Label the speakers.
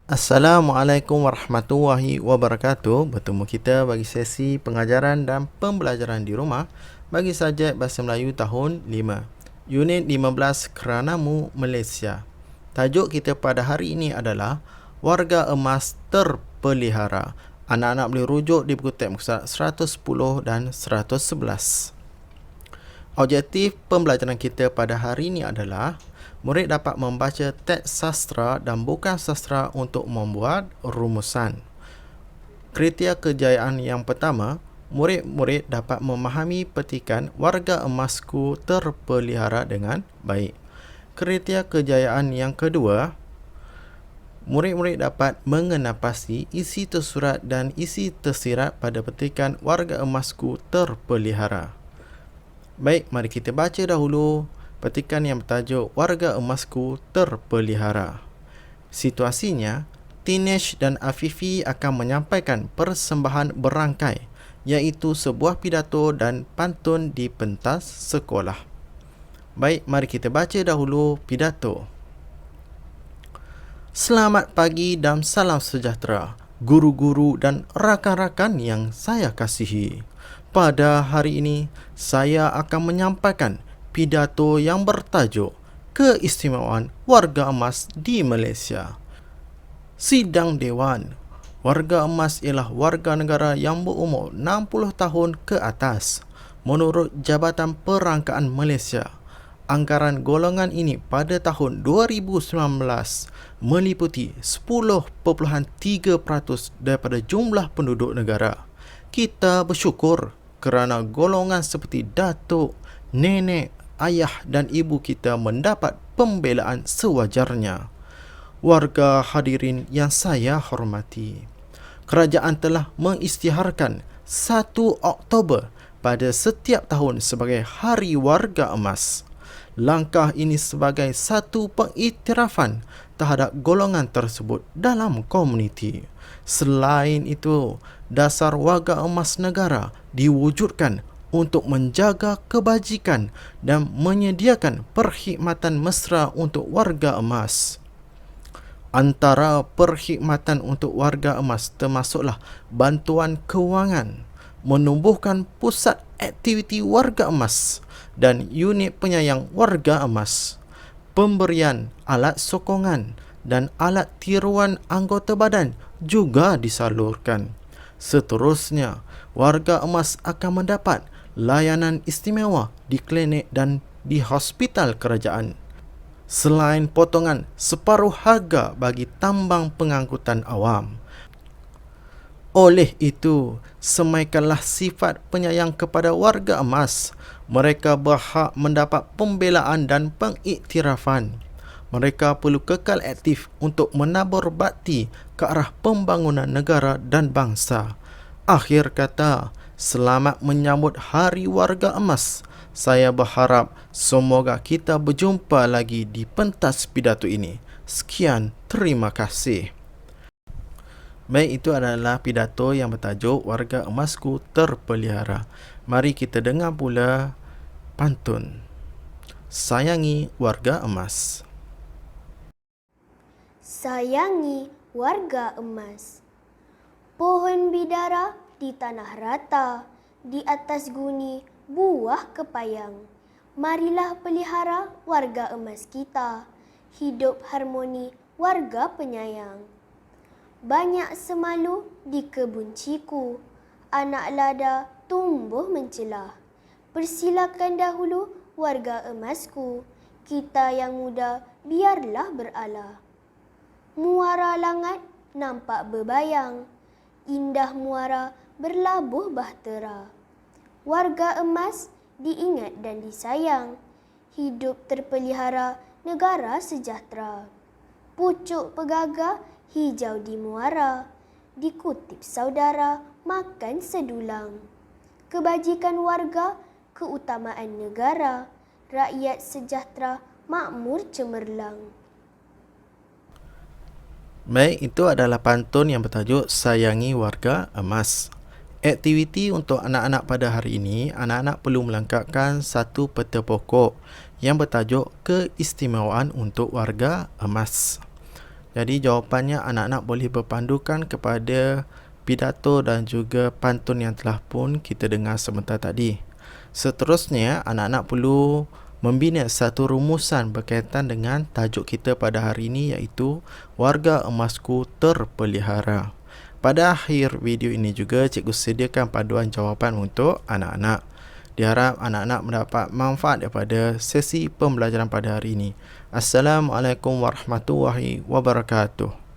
Speaker 1: Assalamualaikum warahmatullahi wabarakatuh. Bertemu kita bagi sesi pengajaran dan pembelajaran di rumah bagi subjek Bahasa Melayu tahun 5. Unit 15 Keranamu Malaysia. Tajuk kita pada hari ini adalah Warga Emas Terpelihara. Anak-anak boleh rujuk di buku teks muka surat 110 dan 111. Objektif pembelajaran kita pada hari ini adalah murid dapat membaca teks sastra dan bukan sastra untuk membuat rumusan. Kriteria kejayaan yang pertama, murid-murid dapat memahami petikan Warga Emasku Terpelihara dengan baik. Kriteria kejayaan yang kedua, murid-murid dapat mengenal pasti isi tersurat dan isi tersirat pada petikan Warga Emasku Terpelihara. Baik, mari kita baca dahulu petikan yang bertajuk Warga Emasku Terpelihara. Situasinya, Tinesh dan Afifi akan menyampaikan persembahan berangkai, iaitu sebuah pidato dan pantun di pentas sekolah. Baik, mari kita baca dahulu pidato. Selamat pagi dan salam sejahtera, guru-guru dan rakan-rakan yang saya kasihi. Pada hari ini, saya akan menyampaikan pidato yang bertajuk Keistimewaan Warga Emas di Malaysia. Sidang Dewan. Warga emas ialah warga negara yang berumur 60 tahun ke atas. Menurut Jabatan Perangkaan Malaysia, anggaran golongan ini pada tahun 2019 meliputi 10.3% daripada jumlah penduduk negara. Kita bersyukur kerana golongan seperti datuk, nenek, ayah dan ibu kita mendapat pembelaan sewajarnya. Warga hadirin yang saya hormati, kerajaan telah mengisytiharkan 1 Oktober pada setiap tahun sebagai Hari Warga Emas. Langkah ini sebagai satu pengiktirafan terhadap golongan tersebut dalam komuniti. Selain itu, dasar warga emas negara diwujudkan untuk menjaga kebajikan dan menyediakan perkhidmatan mesra untuk warga emas. Antara perkhidmatan untuk warga emas termasuklah bantuan kewangan, menumbuhkan pusat aktiviti warga emas dan unit penyayang warga emas, pemberian alat sokongan dan alat tiruan anggota badan juga disalurkan. Seterusnya, warga emas akan mendapat layanan istimewa di klinik dan di hospital kerajaan. Selain potongan separuh harga bagi tambang pengangkutan awam. Oleh itu, semaikanlah sifat penyayang kepada warga emas. Mereka berhak mendapat pembelaan dan pengiktirafan. Mereka perlu kekal aktif untuk menabur bakti ke arah pembangunan negara dan bangsa. Akhir kata, selamat menyambut Hari Warga Emas. Saya berharap semoga kita berjumpa lagi di pentas pidato ini. Sekian, terima kasih. Baik, itu adalah pidato yang bertajuk Warga Emasku Terpelihara. Mari kita dengar pula pantun. Sayangi Warga Emas.
Speaker 2: Sayangi warga emas. Pohon bidara di tanah rata, di atas guni buah kepayang. Marilah pelihara warga emas kita, hidup harmoni warga penyayang. Banyak semalu di kebun ciku, anak lada tumbuh mencelah. Persilakan dahulu warga emasku, kita yang muda biarlah berala. Muara langat nampak berbayang, indah muara berlabuh bahtera. Warga emas diingat dan disayang, hidup terpelihara negara sejahtera. Pucuk pegaga hijau di muara, dikutip saudara makan sedulang. Kebajikan warga, keutamaan negara, rakyat sejahtera makmur cemerlang.
Speaker 1: Baik, itu adalah pantun yang bertajuk Sayangi Warga Emas. Aktiviti untuk anak-anak pada hari ini, anak-anak perlu melengkapkan satu peta pokok yang bertajuk Keistimewaan untuk Warga Emas. Jadi jawapannya anak-anak boleh berpandukan kepada pidato dan juga pantun yang telah pun kita dengar sebentar tadi. Seterusnya, anak-anak perlu membina satu rumusan berkaitan dengan tajuk kita pada hari ini, iaitu Warga Emasku Terpelihara. Pada akhir video ini juga, cikgu sediakan panduan jawapan untuk anak-anak. Diharap anak-anak mendapat manfaat daripada sesi pembelajaran pada hari ini. Assalamualaikum warahmatullahi wabarakatuh.